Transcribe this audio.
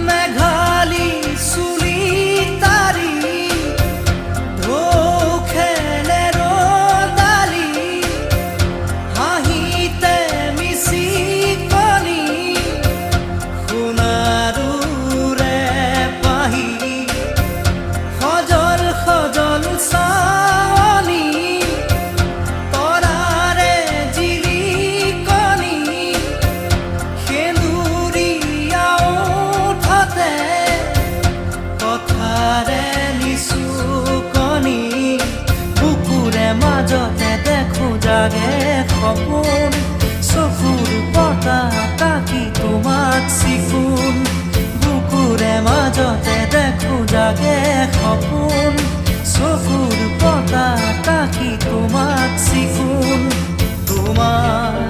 মেঘালী চুলি তাৰি ঢৌ খেলে ৰ'দালি হাঁহিতে মিচিকনি সোণাৰুৰে পাহি সজল সজল চাৱনি তৰাৰে জিলিকনি সেন্দুৰীয়া ওঠতে কথাৰে নিচুকনি বুকুৰে মাজতে দেখো জাগে সপোন চকুৰ পতা তাকি তোমাক চিকুণ বুকুৰে মাজতে দেখো জাগে সপোন চকুৰ পতা তাকি তোমাক চিকুণ তোমাৰ